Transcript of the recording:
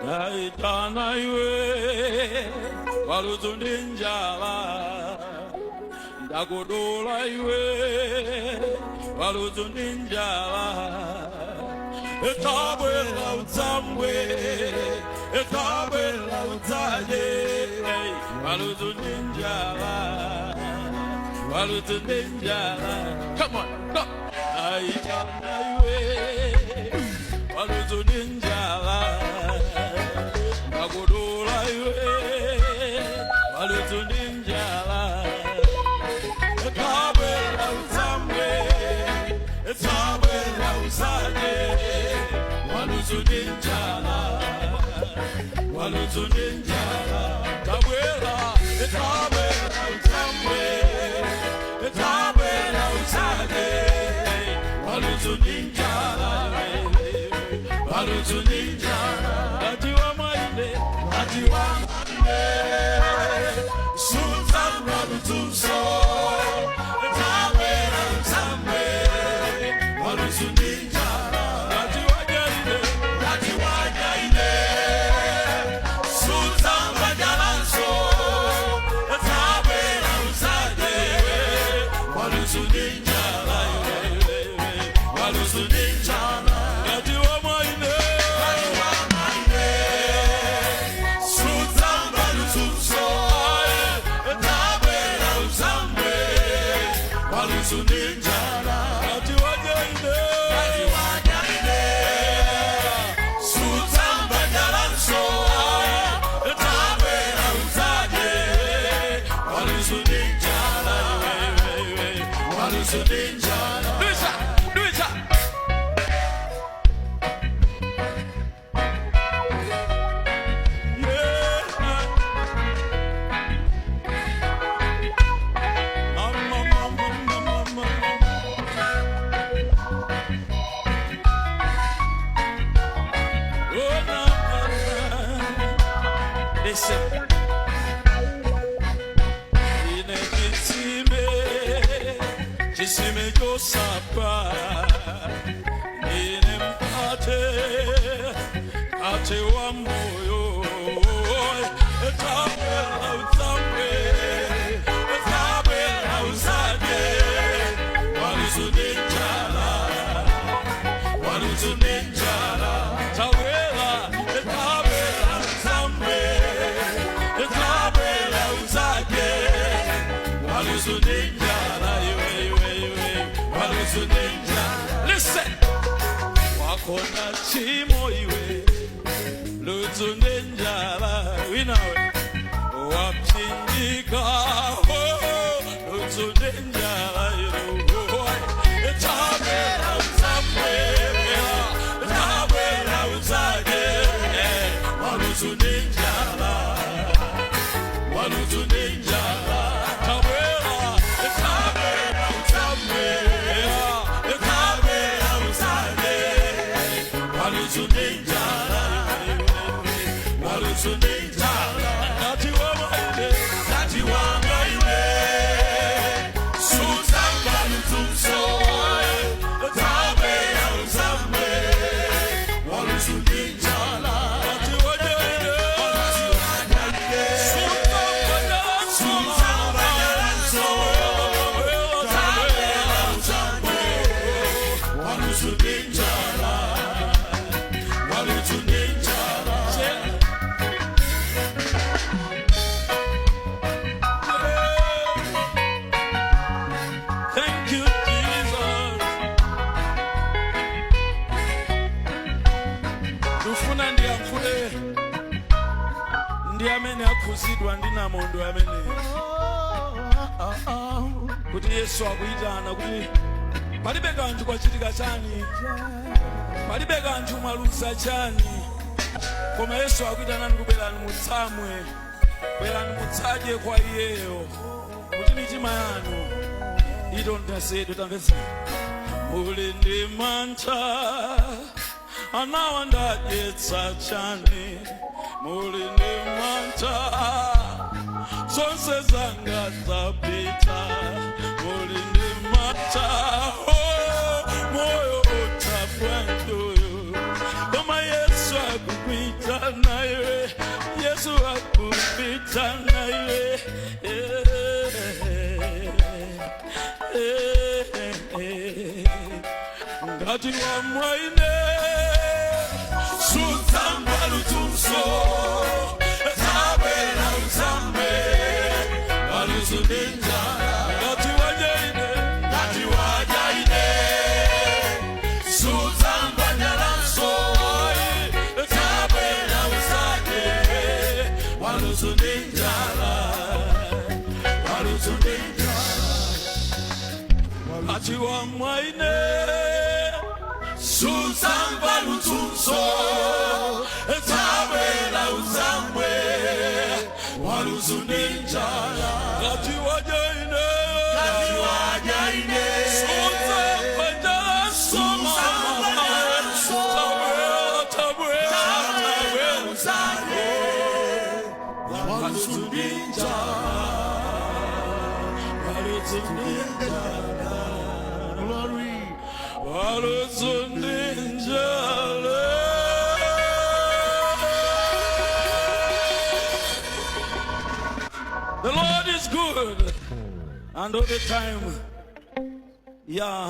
Naitana iwe waluzundinjala ndakudola iwe waluzundinjala etabwela utamwe etabwela utaje waluzundinjala come on go naitana iwe waluzundinjala Agodola iwe waluzundinjala etabwela utamwe etabwela usaje waluzundinjala tabwela etabwela utamwe etabwela usaje waluzundinjala Sultan Rabutuso, Tawera Utamwe, Waluzundinjala, Ratiwagaine, Sultan Bagalanso, Tawera Utamwe, Waluzundinjala, Jisime Josapa, ine mpate, ate wa moyo, etabwela utamwe, etabwela usaje, waluzundinjala, tawela, etabwela utamwe, etabwela usaje, waluzundinjala, listen, wakona chimo iwe luzundinjala, we know it. Wapindika, luzundinjala, etabwela utamwe, etabwela usaje, waluzundinjala, tawela, etabwela utamwe. Kuzidwa ndina mundu amene kuti Yesu akuyitana kuti palibe kanthu kwachitika chani, palibe kanthu mwaluza chani, koma Yesu akuyitana ndikubwerani mutsamwe bwerani mutsadye kwa iyeyo kuti mitima yanu idondasedwe. Tamvetsera. Muli ndi mantha anawa ndadyetsa chani, muli ndi mantha zonse zanga zapita, muli ndi mantha moyo utapwanduyo, koma Yesu akupita naye, Yesu akupita naye. Ngati wa mwaine suzamba lutumso tabela uzambe waluzundinja. Ngati wajaine suzamba nyalanso tabela uzake waluzundinja, waluzundinja. Ngati wa mwaine suzamba lutumso tabela uzambe waluzundinja. Ngati wajaine suzamba nyalanso tabela uzake waluzundinja, waluzundinja. Glory, waluzundinja. The Lord is good, and all the time, yeah.